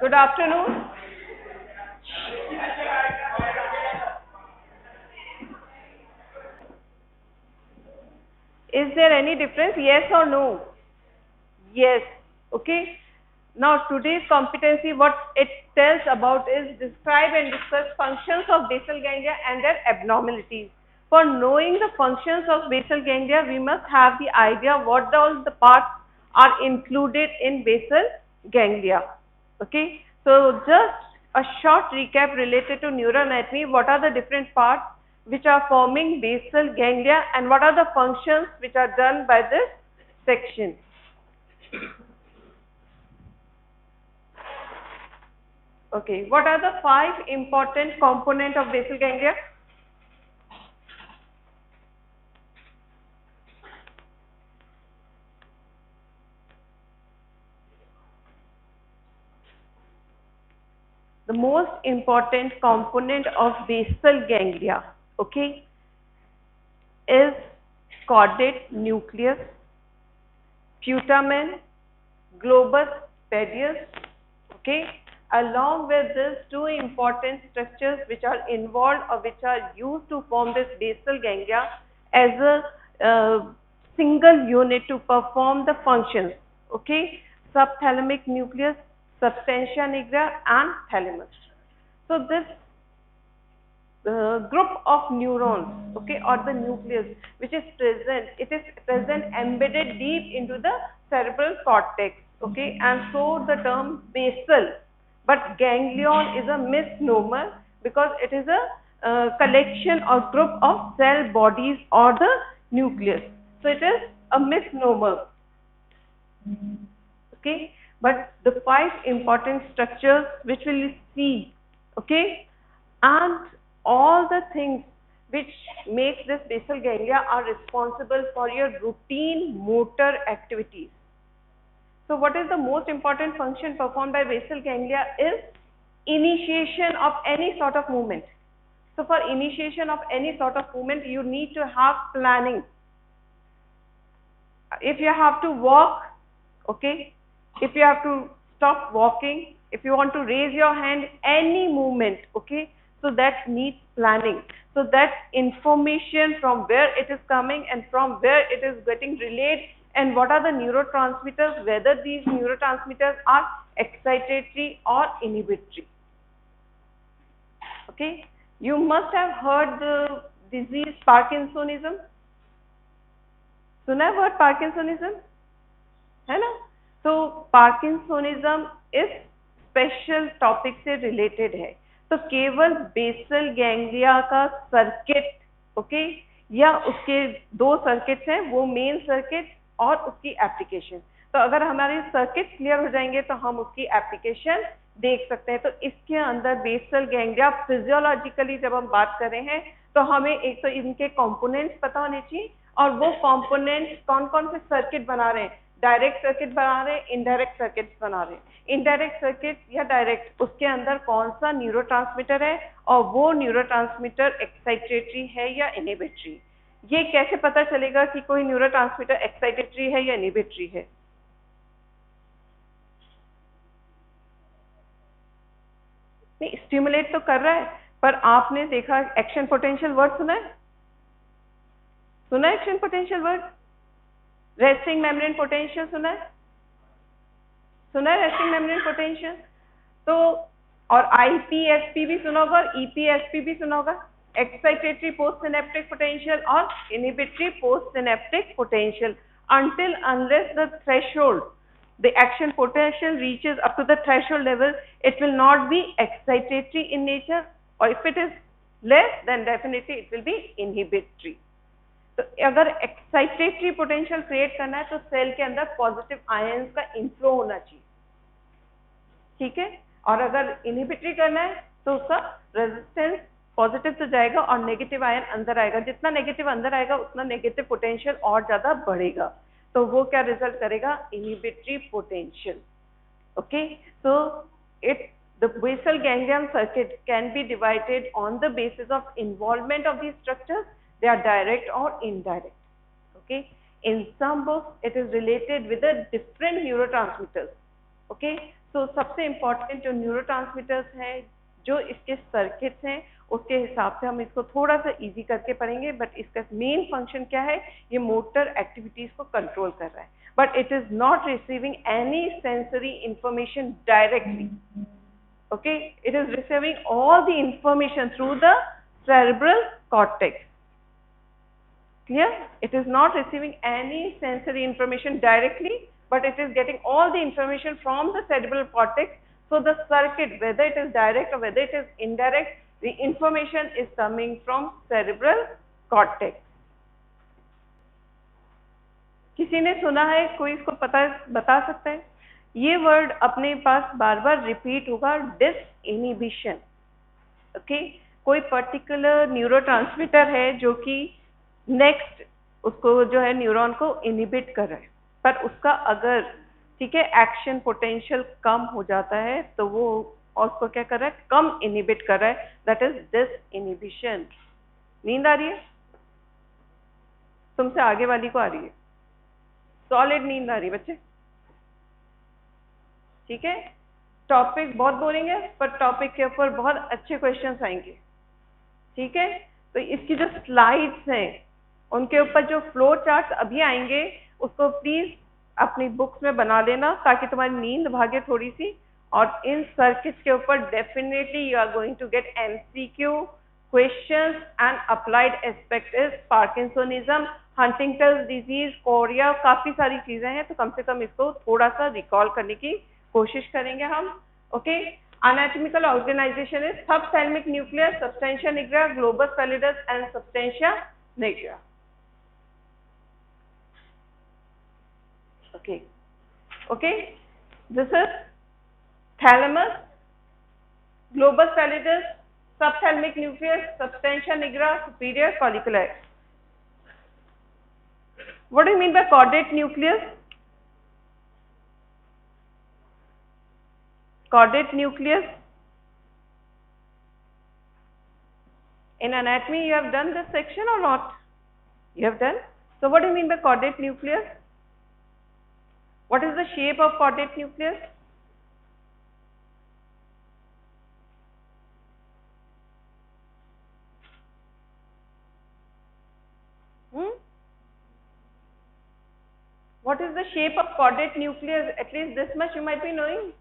Good afternoon. Is there any difference? Yes or no? Yes. Okay. Now today's competency, what it tells about is describe and discuss functions of basal ganglia and their abnormalities. For knowing the functions of basal ganglia, we must have the idea what all the parts are included in basal ganglia. Okay. So just a short recap related to neuroanatomy. What are the different parts which are forming basal ganglia and what are the functions which are done by this section? Okay, what are the 5 important components of basal ganglia? The most important component of basal ganglia, okay, is caudate nucleus, putamen, globus pedius, okay. Along with these 2 important structures which are involved or which are used to form this basal ganglia as a single unit to perform the functions, okay. Subthalamic nucleus, substantia nigra and thalamus. So this group of neurons, okay, or the nucleus which is present, it is present embedded deep into the cerebral cortex, okay, and so the term basal, but ganglion is a misnomer because it is a collection or group of cell bodies or the nucleus. So it is a misnomer, okay, but the 5 important structures which we will see, okay, and all the things which make this basal ganglia are responsible for your routine motor activities. So what is the most important function performed by basal ganglia is initiation of any sort of movement. So for initiation of any sort of movement, you need to have planning. If you have to walk, okay, if you have to stop walking, if you want to raise your hand, any movement, okay, so that needs planning. So that information from where it is coming and from where it is getting relayed and what are the neurotransmitters, whether these neurotransmitters are excitatory or inhibitory. Okay, you must have heard the disease Parkinsonism. सुना है word Parkinsonism, है ना? तो Parkinsonism इस special topic से related है. तो केवल बेसल गैंग्लिया का सर्किट, ओके, या उसके 2 सर्किट्स हैं, वो मेन सर्किट और उसकी एप्लीकेशन. तो अगर हमारे सर्किट क्लियर हो जाएंगे तो हम उसकी एप्लीकेशन देख सकते हैं. तो इसके अंदर बेसल गैंग्लिया फिजियोलॉजिकली जब हम बात कर रहे हैं तो हमें एक तो इनके कंपोनेंट्स पता होने चाहिए और वो कंपोनेंट्स कौन कौन से सर्किट बना रहे हैं. डायरेक्ट सर्किट बना रहे हैं, इनडायरेक्ट सर्किट बना रहे हैं. इनडायरेक्ट सर्किट या डायरेक्ट, उसके अंदर कौन सा न्यूरोट्रांसमीटर है और वो न्यूरोट्रांसमीटर एक्साइटेटरी है या इनहिबिटरी. ये कैसे पता चलेगा कि कोई न्यूरोट्रांसमीटर एक्साइटेटरी है या इनहिबिटरी है? नहीं, स्टिमुलेट तो कर रहा है, पर आपने देखा एक्शन पोटेंशियल वर्ड सुना है? सुना है action potential word? Resting membrane potential सुना है? सुना है रेस्टिंग मेम्ब्रेन पोटेंशियल? तो और आईपीएसपी भी सुना होगा और ईपीएसपी भी सुना होगा. एक्साइटेटरी पोस्ट सिनेप्टिक पोटेंशियल और inhibitory post synaptic potential. until unless the threshold, the action potential reaches up to the threshold level, it will not be excitatory in nature, or if it is less, then definitely it will be inhibitory. तो अगर excitatory potential create करना है तो cell के अंदर positive ions का inflow होना चाहिए, ठीक है. और अगर इनहिबिटरी करना है तो उसका रेजिस्टेंस पॉजिटिव तो जाएगा और नेगेटिव आयन अंदर आएगा. जितना नेगेटिव अंदर आएगा उतना नेगेटिव पोटेंशियल और ज्यादा बढ़ेगा. तो वो क्या रिजल्ट करेगा? Inhibitory potential. Okay, so the basal ganglion circuit can be divided on the basis of involvement of these structures. They are direct or indirect. Okay, in some books it is related with the different neurotransmitters. Okay, तो सबसे important जो neurotransmitters हैं, जो इसके circuits हैं, उसके हिसाब से हम इसको थोड़ा सा इजी करके पढ़ेंगे, बट इसका मेन फंक्शन क्या है, ये मोटर एक्टिविटीज को कंट्रोल कर रहा है, but it is not receiving any sensory information directly. Okay, it is receiving all the information through the cerebral cortex. Clear? It is not receiving any sensory information directly, but it is getting all the information from the cerebral cortex. So the circuit, whether it is direct or whether it is indirect, the information is coming from cerebral cortex. किसी ने सुना है, कोई इसको बता सकता है? ये वर्ड अपने पास बार बार रिपीट होगा, डिसइनिबिशन. ओके, कोई पर्टिकुलर न्यूरोट्रांसमीटर है जो कि नेक्स्ट उसको जो है न्यूरॉन को इनिबिट कर रहा है, पर उसका अगर ठीक है एक्शन पोटेंशियल कम हो जाता है तो वो उसको क्या कर रहा है, कम इनिबिट कर रहा है, दैट इज डिसइनिबिशन. नींद आ रही है? तुमसे आगे वाली को आ रही है? सॉलिड नींद आ रही है बच्चे? ठीक है, टॉपिक बहुत बोरिंग है, पर टॉपिक के ऊपर बहुत अच्छे क्वेश्चंस आएंगे. ठीक है, तो इसकी जो स्लाइड्स हैं उनके ऊपर जो फ्लो चार्ट्स अभी आएंगे उसको प्लीज अपनी बुक्स में बना लेना ताकि तुम्हारी नींद भागे थोड़ी सी. और इन सर्किट्स के ऊपर definitely you are going to get MCQ questions and applied aspect is parkinsonism, Huntington disease, chorea, काफी सारी चीजें हैं, तो कम से कम इसको थोड़ा सा रिकॉल करने की कोशिश करेंगे हम. Okay, anatomical organization is subthalamic nucleus, substantia nigra, globus pallidus and substantia nigra. Okay, this is thalamus, globus pallidus, subthalamic nucleus, substantia nigra, superior collicular. What do you mean by caudate nucleus? Caudate nucleus. In anatomy you have done this section or not? You have done. So what do you mean by caudate nucleus? What is the shape of caudate nucleus? What is the shape of caudate nucleus? At least this much you might be knowing.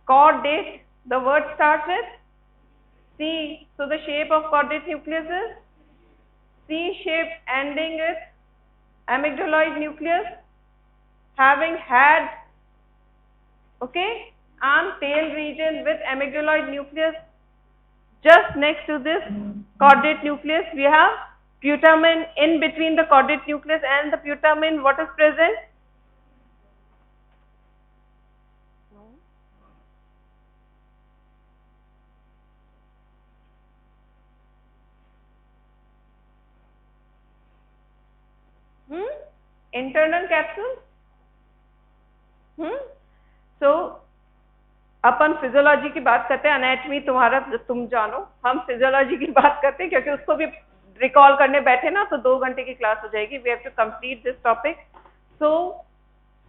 Caudate, the word starts with C, so the shape of caudate nucleus is C shape ending with amygdaloid nucleus having head, okay, and tail region with amygdaloid nucleus. Just next to this caudate nucleus we have putamen. In between the caudate nucleus and the putamen, what is present? Internal capsule. So upon physiology की बात करते हैं, anatomy तुम्हारा तुम जानो, हम physiology की बात करते हैं क्योंकि उसको भी रिकॉल करने बैठे ना तो 2 घंटे की क्लास हो जाएगी. We have to complete this topic. So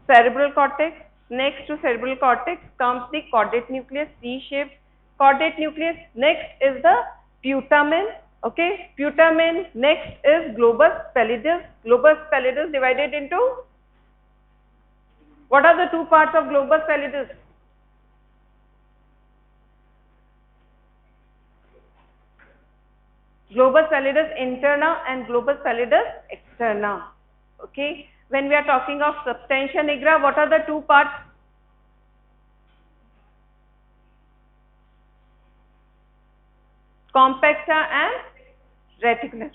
cerebral cortex, next to cerebral cortex comes the caudate nucleus, C shaped caudate nucleus. Next is the putamen. Okay, putamen. Next is globus pallidus. Globus pallidus divided into, what are the two parts of globus pallidus? Globus pallidus interna and globus pallidus externa. Okay, when we are talking of substantia nigra, what are the two parts? Compacta and reticular.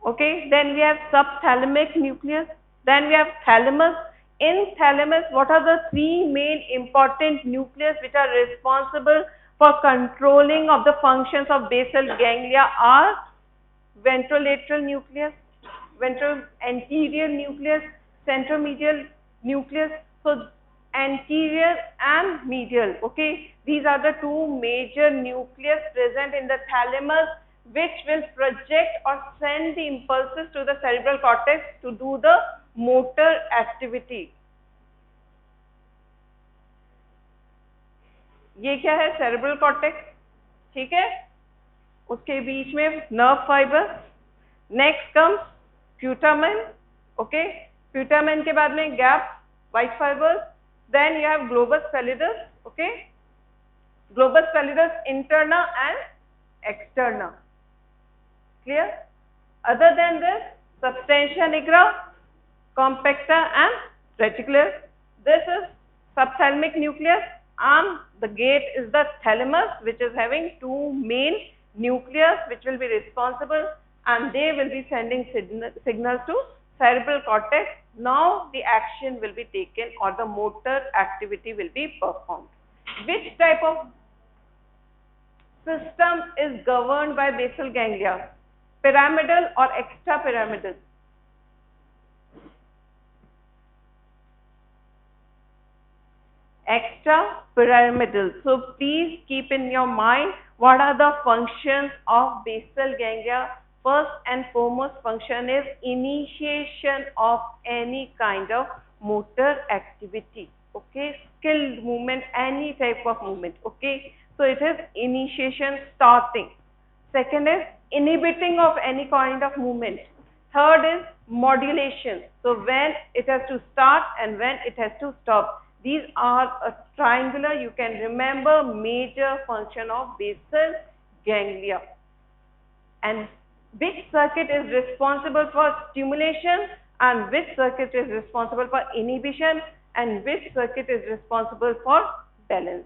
Okay, then we have subthalamic nucleus, then we have thalamus. In thalamus, what are the three main important nucleus which are responsible for controlling of the functions of basal ganglia? Are ventrolateral nucleus, ventral anterior nucleus, centromedial nucleus. So anterior and medial, okay, these are the two major nucleus present in the thalamus which will project or send the impulses to the cerebral cortex to do the motor activity. ये क्या है? Cerebral cortex, ठीक है, उसके बीच में nerve fibre. Next comes putamen, okay, putamen के बाद में gap white fibres, then you have globus pallidus, okay, globus pallidus interna and externa. Clear? Other than this, substantia nigra, compacta and reticular. This is subthalamic nucleus, and the gate is the thalamus, which is having two main nucleus which will be responsible, and they will be sending signals to cerebral cortex. Now the action will be taken, or the motor activity will be performed. Which type of system is governed by basal ganglia? Pyramidal or extrapyramidal? Extrapyramidal. So please keep in your mind what are the functions of basal ganglia. First and foremost function is initiation of any kind of motor activity, okay, skilled movement, any type of movement, okay. So it is initiation, starting. Second is inhibiting of any kind of movement. Third is modulation. So when it has to start and when it has to stop. These are a triangular, you can remember, major function of basal ganglia. And which circuit is responsible for stimulation, and which circuit is responsible for inhibition, and which circuit is responsible for balance.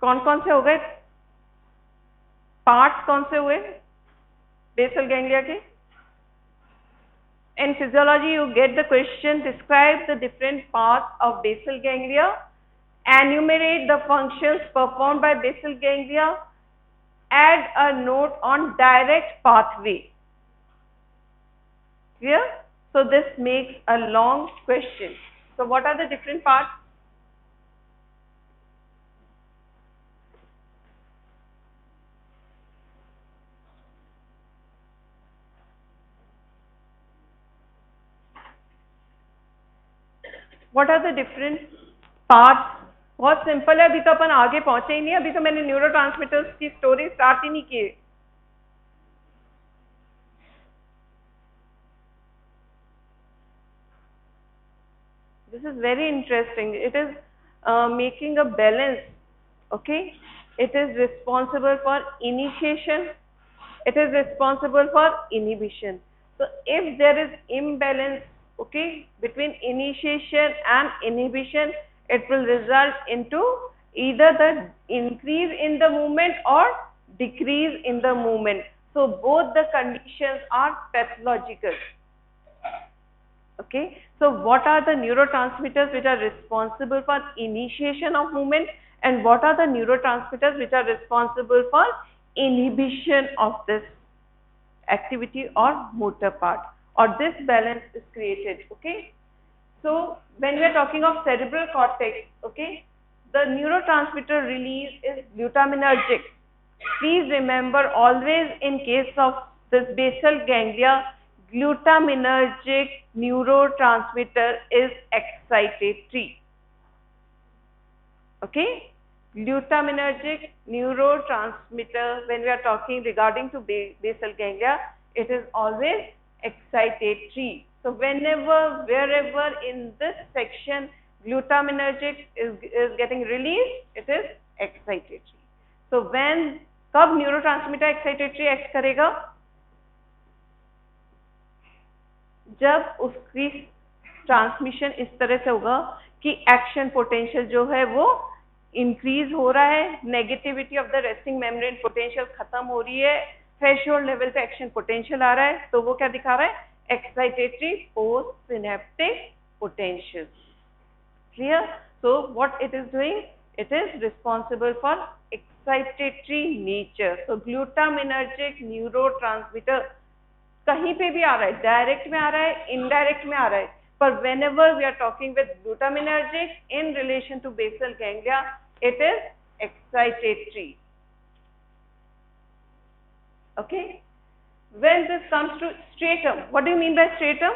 कौन कौन से हो गए? Parts कौन से हुए basal ganglia के? In physiology you get the question, describe the different parts of basal ganglia, enumerate the functions performed by basal ganglia, add a note on direct pathway. Clear? So this makes a long question. So what are the different parts? What are the different parts? बहुत simple है, अभी तो अपन आगे पहुंचे ही नहीं, अभी तो मैंने न्यूरोट्रांसमीटर्स की स्टोरी स्टार्ट ही नहीं की। This is very interesting. It is making a balance, okay. It is responsible for initiation, it is responsible for inhibition. So if there is imbalance, okay, between initiation and inhibition, it will result into either the increase in the movement or decrease in the movement. So both the conditions are pathological. Okay, so what are the neurotransmitters which are responsible for initiation of movement, and what are the neurotransmitters which are responsible for inhibition of this activity or motor part, or this balance is created, okay. So when we are talking of cerebral cortex, okay, the neurotransmitter release is glutaminergic. Please remember, always in case of this basal ganglia, glutaminergic neurotransmitter is excitatory, okay. Glutaminergic neurotransmitter, when we are talking regarding to basal ganglia, it is always excitatory. So whenever, wherever in this section glutaminergic is getting released, it is excitatory. So when, कब neurotransmitter excitatory act करेगा? जब उसकी transmission इस तरह से होगा कि action potential जो है वो इंक्रीज हो रहा है, negativity of the resting membrane potential खत्म हो रही है, थ्रेशोल्ड लेवल पे एक्शन पोटेंशियल आ रहा है, तो वो क्या दिखा रहा है? Excitatory post synaptic potential. Clear? So what it is doing? It is responsible for excitatory nature. So glutaminergic neurotransmitter कहीं पे भी आ रहा है, डायरेक्ट में आ रहा है, इनडायरेक्ट में आ रहा है, पर whenever we are talking with glutaminergic in relation to basal ganglia, it is excitatory. Okay. When this comes to stratum, what do you mean by stratum?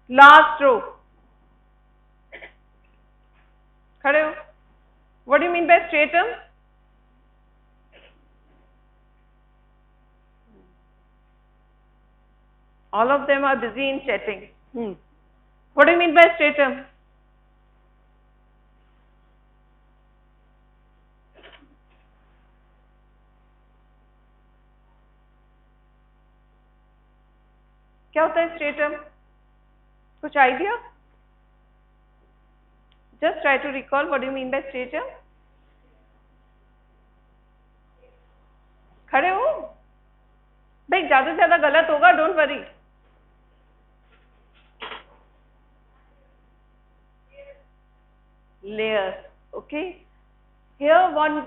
Last row. खड़े हो. What do you mean by stratum? All of them are busy in chatting. What do you mean by stratum? क्या होता है stratum? कुछ idea? Just try to recall what do you mean by stratum. खड़े हो भाई, ज्यादा से ज्यादा गलत होगा, don't worry. Layers. Okay, here one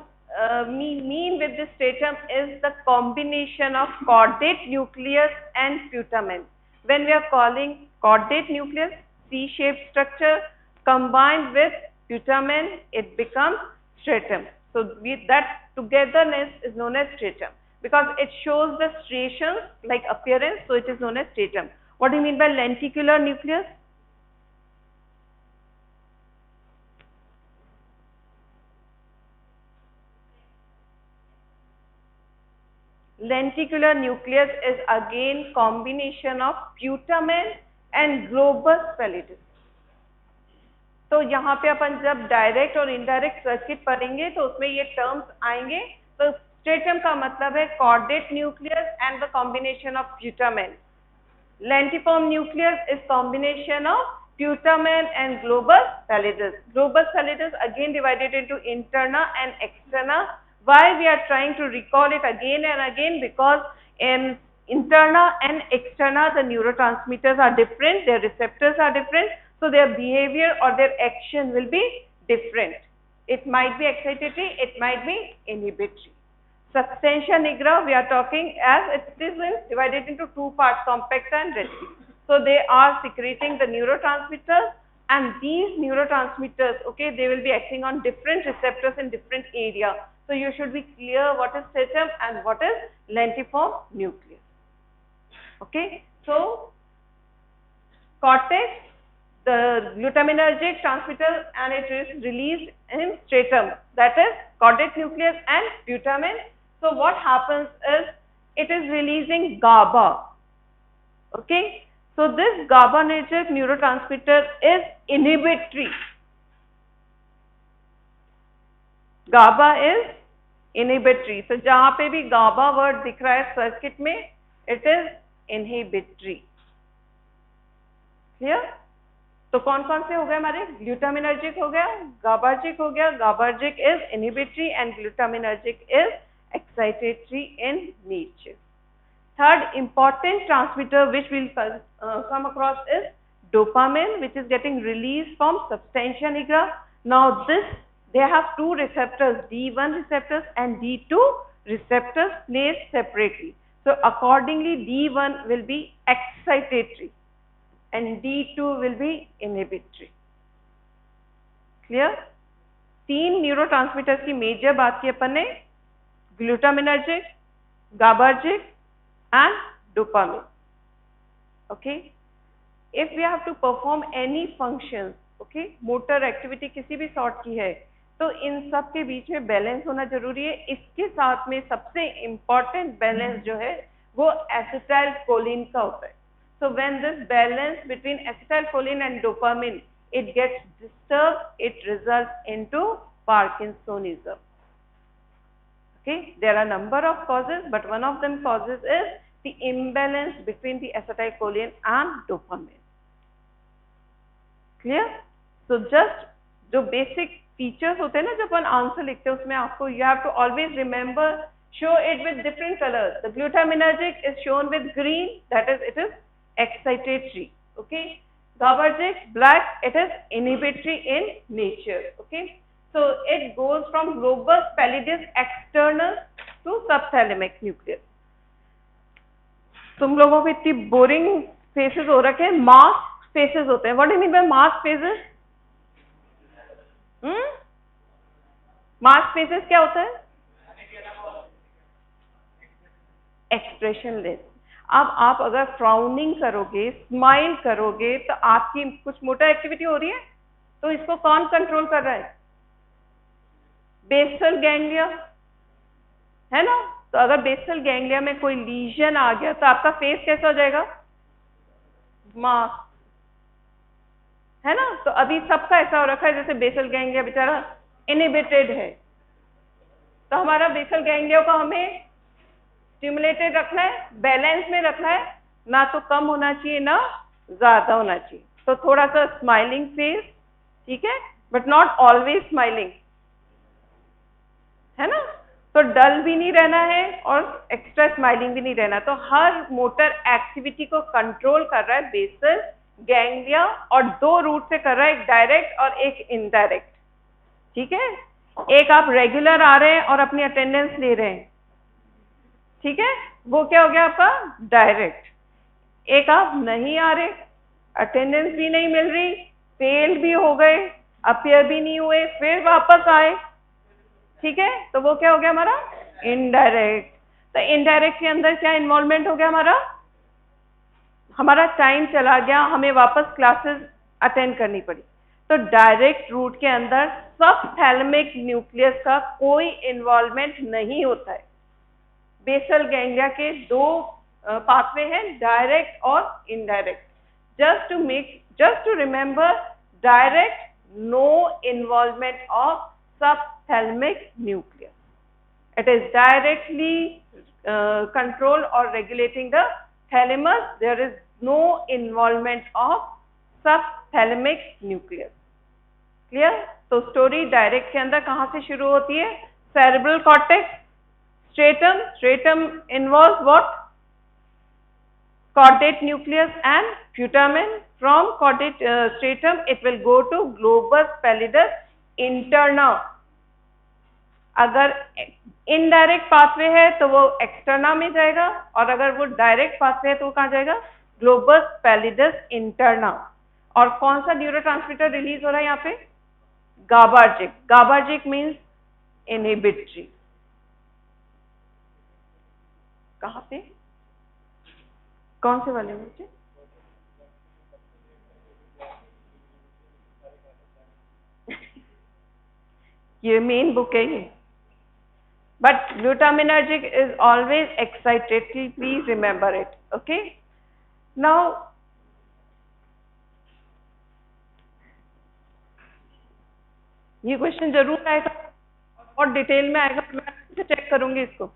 mean with this stratum is the combination of chordate nucleus and putamen. When we are calling chordate nucleus, C-shaped structure, combined with putamen, it becomes stratum. So that togetherness is known as stratum because it shows the striations like appearance, so it is known as stratum. What do you mean by lenticular nucleus? Lenticular nucleus is again combination of putamen and globus pallidus. तो यहाँ पे अपन जब direct और indirect circuit पढ़ेंगे तो उसमें ये terms आएंगे. तो स्ट्रेटम का मतलब है caudate nucleus and the combination of putamen. Lentiform nucleus is combination of putamen and globus pallidus. Globus pallidus again divided into interna and externa. Why we are trying to recall it again and again? Because in interna and externa the neurotransmitters are different, their receptors are different, so their behavior or their action will be different. It might be excitatory, it might be inhibitory. Substantia nigra we are talking as it is divided into two parts, compacta and reticula. So they are secreting the neurotransmitters, and these neurotransmitters, okay, they will be acting on different receptors in different area. So you should be clear what is stratum and what is lentiform nucleus. Okay, so cortex, the glutaminergic transmitter, and it is released in stratum, that is chordate nucleus and putamen. So what happens is it is releasing GABA. Okay, so this GABAergic neurotransmitter is inhibitory. GABA is inhibitory. So जहाँ पे भी GABA word दिख रहा है circuit में, it is inhibitory. Clear? तो कौन कौन से हो गए हमारे? ग्लूटामिनर्जिक हो गया, GABAergic हो गया. GABAergic is inhibitory and glutaminergic is excitatory in nature. Third important transmitter which will come across is dopamine, which is getting released from substantia nigra. Now this, they have two receptors, D1 receptors and D2 receptors placed separately. So accordingly D1 will be excitatory and D2 will be inhibitory. Clear? तीन neurotransmitters की major बात की अपन ने, glutaminergic, GABAergic and dopamine. Okay, if we have to perform any functions, okay, motor activity किसी भी sort की है, तो इन सब के बीच में बैलेंस होना जरूरी है. इसके साथ में सबसे important बैलेंस जो है वो acetylcholine का होता है. So when this balance between acetylcholine and dopamine it gets disturbed, it results into Parkinsonism. Okay, there are number of causes, but one of them causes is the imbalance between the acetylcholine and dopamine. Clear? So just जो basic features होते हैं ना जब अपन answer लिखते हैं उसमें आपको you have to always remember, show it with different colors. The glutaminergic is shown with green, that is it is excitatory. Okay, GABAergic black, it is inhibitory in nature. Okay, so it goes from globus pallidus external to subthalamic nucleus. तुम लोगों को इतनी boring faces हो रखे हैं, mask faces होते हैं. What do you mean by mask faces? Mask faces क्या होता है? एक्सप्रेशनलेस। अब आप अगर फ्राउनिंग करोगे, स्माइल करोगे, तो आपकी कुछ मोटर एक्टिविटी हो रही है, तो इसको कौन कंट्रोल कर रहा है? बेसल गैंग्लिया, है ना। तो अगर बेसल गैंग्लिया में कोई लीजन आ गया तो आपका फेस कैसा हो जाएगा? मास्क, है ना। तो अभी सबका ऐसा हो रखा है जैसे बेसल गैंग्लिया बेचारा इनहिबिटेड है। तो हमारा बेसल गैंग्लिया को हमें स्टिमुलेटेड रखना है, बैलेंस में रखना है, ना तो कम होना चाहिए ना ज्यादा होना चाहिए। तो थोड़ा सा स्माइलिंग फेस, ठीक है, बट नॉट ऑलवेज स्माइलिंग, है ना। तो डल भी नहीं रहना है और एक्स्ट्रा स्माइलिंग भी नहीं रहना। तो हर मोटर एक्टिविटी को कंट्रोल कर रहा है बेसल गैंग्लिया, और दो रूट से कर रहा है, एक डायरेक्ट और एक इनडायरेक्ट, ठीक है। एक आप रेगुलर आ रहे हैं और अपनी अटेंडेंस ले रहे हैं, ठीक है, वो क्या हो गया आपका डायरेक्ट। एक आप नहीं आ रहे, अटेंडेंस भी नहीं मिल रही, फेल भी हो गए, अपीयर भी नहीं हुए, फिर वापस आए, ठीक है, तो वो क्या हो गया हमारा इनडायरेक्ट। तो इनडायरेक्ट के अंदर क्या इन्वॉल्वमेंट हो गया हमारा टाइम चला गया, हमें वापस क्लासेस अटेंड करनी पड़ी। तो डायरेक्ट रूट के अंदर सबथैलेमिक न्यूक्लियस का कोई इन्वॉल्वमेंट नहीं होता है। बेसल गैंग्लिया के दो पाथवे हैं, डायरेक्ट और indirect. Just to remember, direct, no involvement of subthalamic nucleus. It is directly control or regulating the thalamus. There is no involvement of subthalamic nucleus. Clear? तो story direct के अंदर कहाँ से शुरू होती है? cerebral cortex, stratum involves what? Caudate nucleus and putamen. From caudate stratum it will go to globus pallidus interna. अगर indirect pathway है तो वो एक्सटर्ना में जाएगा, और अगर वो डायरेक्ट पाथवे है तो वो कहाँ जाएगा? Globus pallidus interna. और कौन सा न्यूरोट्रांसमीटर रिलीज हो रहा है यहाँ पे? गाबार्जिक। GABAergic means inhibitory. कहाँ पे? कौन से वाले में? ये मेन बुक है ये। But glutaminergic is always excitatory. Please remember it. Okay. Now, ये क्वेश्चन जरूर आएगा और डिटेल में आएगा, मैं चेक करूंगी इसको,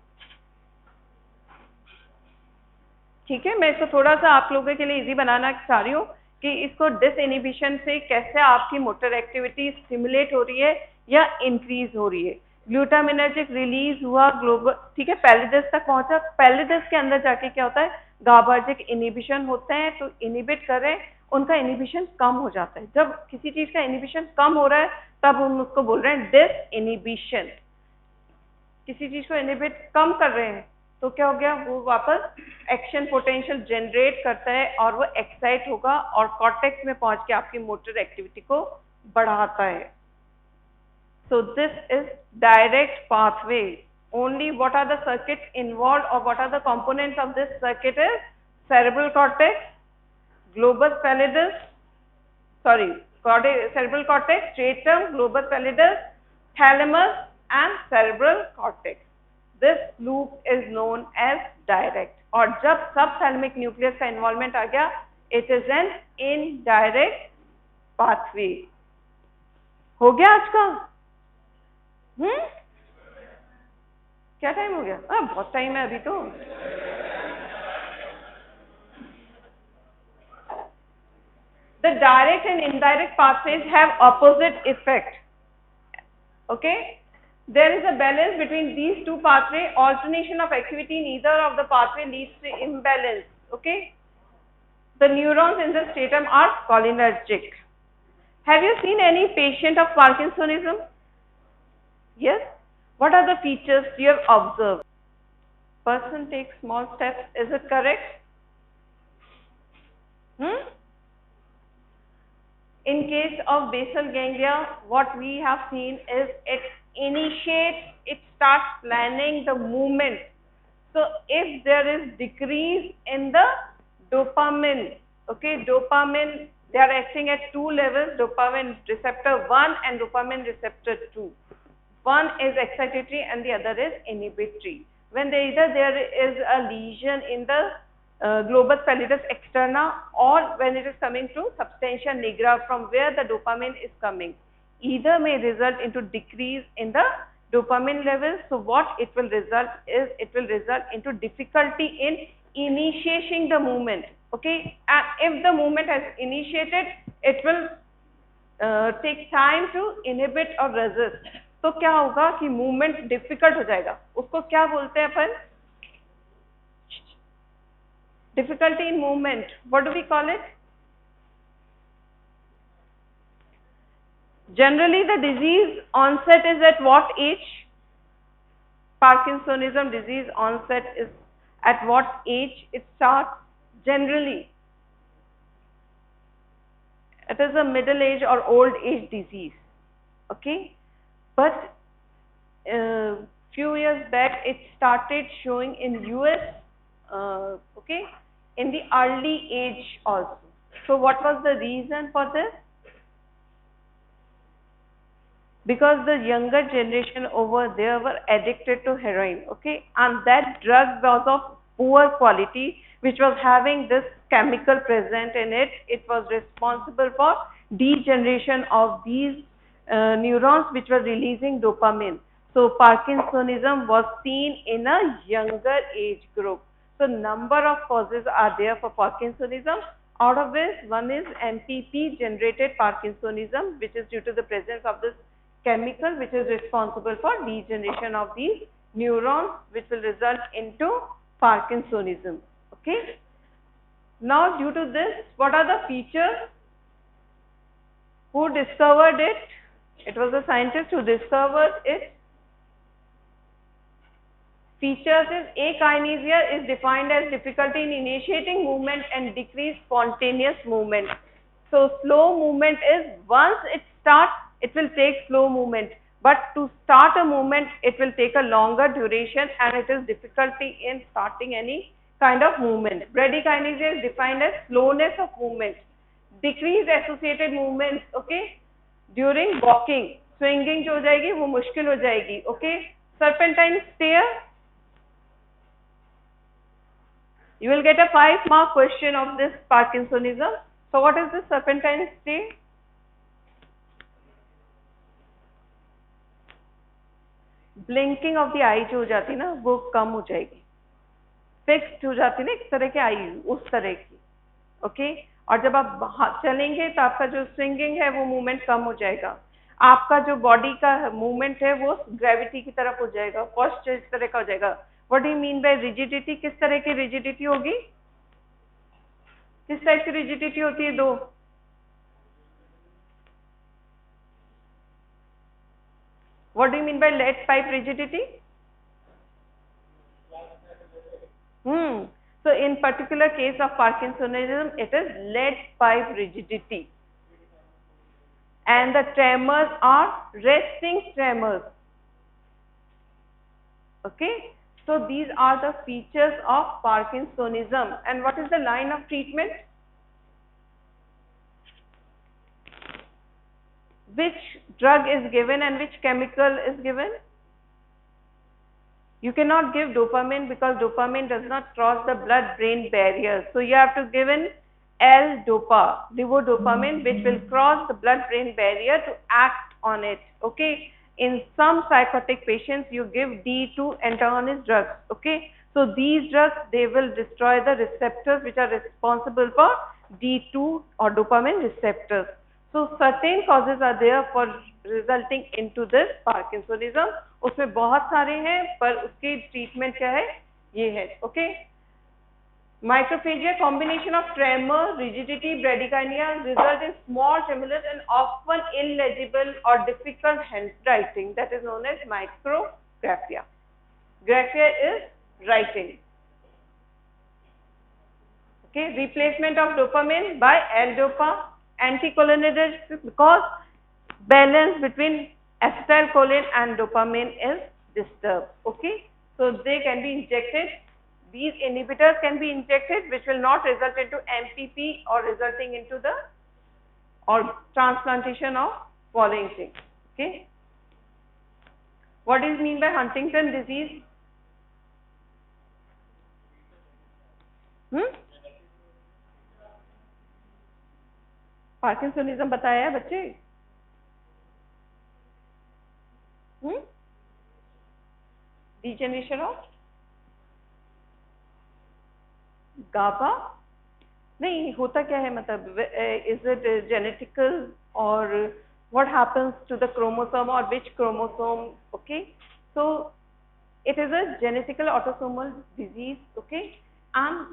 ठीक है। मैं इसको थोड़ा सा आप लोगों के लिए इजी बनाना चाह रही हूँ कि इसको डिसइनहिबिशन से कैसे आपकी मोटर एक्टिविटी स्टिमुलेट हो रही है या इंक्रीज हो रही है। ग्लूटामिनर्जिक रिलीज हुआ ग्लोबल, ठीक है, पैलिडस तक पहुंचा। पैलिडस के अंदर जाके क्या होता है? गाबार्जिक इनहिबिशन होते हैं, तो इनहिबिट कर रहे हैं, उनका इनहिबिशन कम हो जाता है। जब किसी चीज का इनहिबिशन कम हो रहा है तब हम उसको बोल रहे हैं डिसइनहिबिशन। किसी चीज को इनहिबिट कम कर रहे हैं तो क्या हो गया? वो वापस एक्शन पोटेंशियल जनरेट करता है और वो एक्साइट होगा और कॉर्टेक्स में पहुंच के आपकी मोटर एक्टिविटी को बढ़ाता है। So this is direct pathway. Only what are the circuits involved or what are the components of this circuit is cerebral cortex, globus pallidus, cerebral cortex, stratum, globus pallidus, thalamus and cerebral cortex. This loop is known as direct. और जब subthalamic nucleus का involvement आ गया, it is an indirect pathway. हो गया आज का? क्या time हो गया? बहुत टाइम है अभी तो। The direct and indirect pathways have opposite effect. Okay, there is a balance between these two pathways. Alternation of activity in either of the pathway leads to imbalance. Okay, the neurons in the stratum are cholinergic. Have you seen any patient of Parkinsonism? Yes. What are the features you have observed? Person takes small steps. Is it correct? In case of basal ganglia, what we have seen is it initiates, it starts planning the movement. So if there is decrease in the dopamine, okay, dopamine, they are acting at two levels, dopamine receptor 1 and dopamine receptor 2. One is excitatory and the other is inhibitory. When either there is a lesion in the globus pallidus externa, or when it is coming to substantia nigra from where the dopamine is coming, either may result into decrease in the dopamine levels. So what it will result is, it will result into difficulty in initiating the movement, okay, and if the movement has initiated, it will take time to inhibit or resist. तो क्या होगा कि movement difficult हो जाएगा, उसको क्या बोलते हैं अपन, difficulty in movement, what do we call it? Generally the disease onset is at what age? Parkinsonism disease onset is at what age it starts? Generally it is a middle age or old age disease, okay, but few years back it started showing in US, okay, in the early age also. So what was the reason for this? Because the younger generation over there were addicted to heroin, okay, and that drug was of poor quality, which was having this chemical present in it. It was responsible for degeneration of these neurons which were releasing dopamine. So Parkinsonism was seen in a younger age group. So number of causes are there for Parkinsonism. Out of this, one is MPP generated Parkinsonism, which is due to the presence of this chemical which is responsible for degeneration of these neurons, which will result into Parkinsonism, okay. Now due to this, what are the features? Who discovered it? It was a scientist who discovered it. Features is akinesia is defined as difficulty in initiating movement and decreased spontaneous movement. So slow movement is, once it starts, it will take slow movement, but to start a movement it will take a longer duration and it is difficulty in starting any kind of movement. Bradykinesia is defined as slowness of movement, decreased associated movements, okay, during walking, swinging जो हो जाएगी वो मुश्किल हो जाएगी, okay. Serpentine stare, you will get a 5-mark question of this Parkinsonism. So what is the serpentine stare? Blinking of the eye जो हो जाती है ना वो कम हो जाएगी, फिक्स्ड हो जाती है ना एक तरह की आई, उस तरह की, ओके। और जब आप चलेंगे तो आपका जो स्विंगिंग है वो मूवमेंट कम हो जाएगा, आपका जो बॉडी का मूवमेंट है वो ग्रेविटी की तरफ हो जाएगा, पोस्चर इस तरह का हो जाएगा। What do you mean by rigidity? किस तरह की रिजिडिटी होगी, किस टाइप की रिजिडिटी होती है? दो, what do you mean by lead pipe rigidity? So in particular case of Parkinsonism, it is lead pipe rigidity, and the tremors are resting tremors, okay. So these are the features of Parkinsonism. And what is the line of treatment? Which drug is given and which chemical is given? You cannot give dopamine because dopamine does not cross the blood-brain barrier. So you have to give in L-dopa, levodopamin, which will cross the blood-brain barrier to act on it, okay. In some psychotic patients, you give D2 antagonist drugs, okay. So these drugs, they will destroy the receptors which are responsible for D2 or dopamine receptors. So certain causes are there for resulting into this Parkinsonism. उसमें बहुत सारे हैं पर उसकी treatment क्या है, ये है, okay. Microphagia, combination of tremor, rigidity, bradykinesia result in small tremulous and often illegible or difficult handwriting, that is known as micrographia. Graphia is writing. Okay, replacement of dopamine by L-dopa, anticholinergic, because balance between acetylcholine and dopamine is disturbed. Okay, so they can be injected these inhibitors can be injected, which will not result into MPP or resulting into the or transplantation of following things. Okay. What is mean by Huntington disease? Parkinsonism बताया है बच्चे? Degeneration of GABA? नहीं होता क्या है मतलब is it genetical or what happens to the chromosome or which chromosome? Okay, so it is a genetical autosomal disease. Okay, and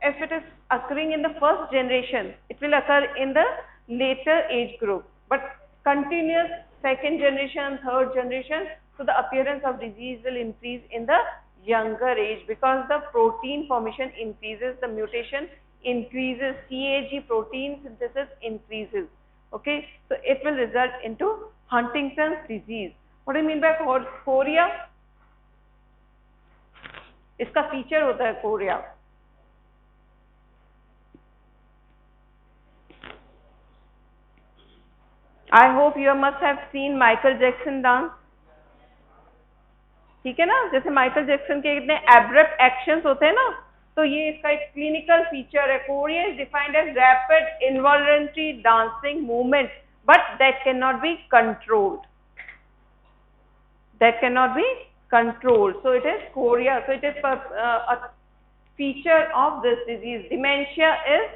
if it is occurring in the first generation, it will occur in the later age group, but continuous second generation, third generation, so the appearance of disease will increase in the younger age because the protein formation increases, the mutation increases, CAG protein synthesis increases. Okay, so it will result into Huntington's disease. What do you mean by chorea? इसका feature होता है chorea. I hope you must have seen Michael Jackson dance. ठीक है ना, जैसे Michael Jackson के इतने abrupt actions होते हैं ना, तो ये इसका एक क्लिनिकल फीचर है. Chorea is defined as rapid involuntary dancing movement, but that can not be controlled. That cannot be controlled. So it is chorea. So it is a feature of this disease. Dementia is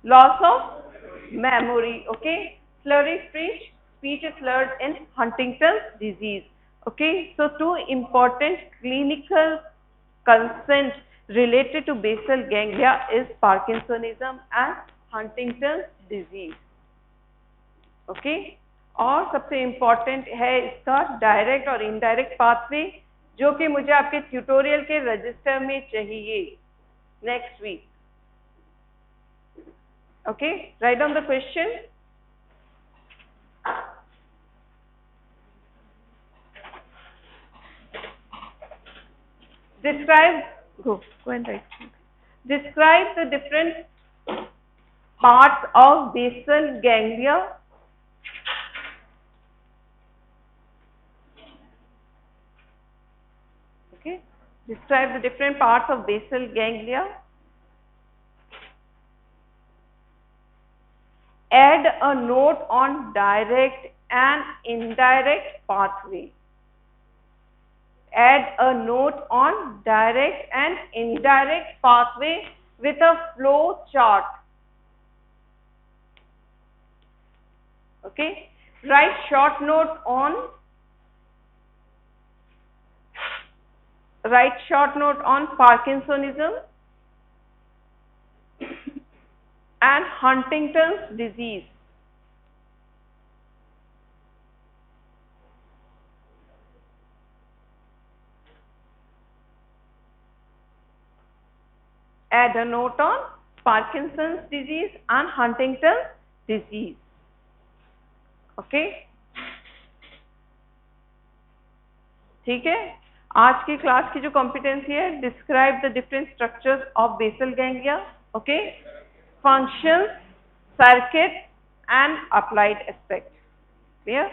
loss of memory. Okay. Slurry speech is slurred in Huntington's disease. Okay. So two important clinical concerns related to basal ganglia is Parkinsonism and Huntington's disease. Okay और सबसे important है इसका direct और indirect pathway, जो कि मुझे आपके tutorial के रजिस्टर में चाहिए next week. Okay, right on the question. Describe the different parts of basal ganglia. Describe the different parts of basal ganglia. Add a note on direct and indirect pathway. Add a note on direct and indirect pathway with a flow chart. Okay. Write short note on Parkinsonism and Huntington's disease. Add a note on Parkinson's disease and Huntington's disease. Okay? ठीक है. आज की class की जो competency है, describe the different structures of basal ganglia. Okay, functions, circuit and applied aspect. Clear?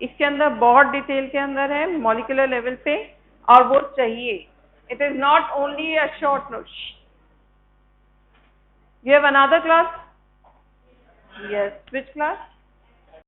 इसके अंदर बहुत डिटेल के अंदर है मॉलिक्यूलर लेवल पे, और वो चाहिए. It is not only a short note. You have another class? Yes, which class?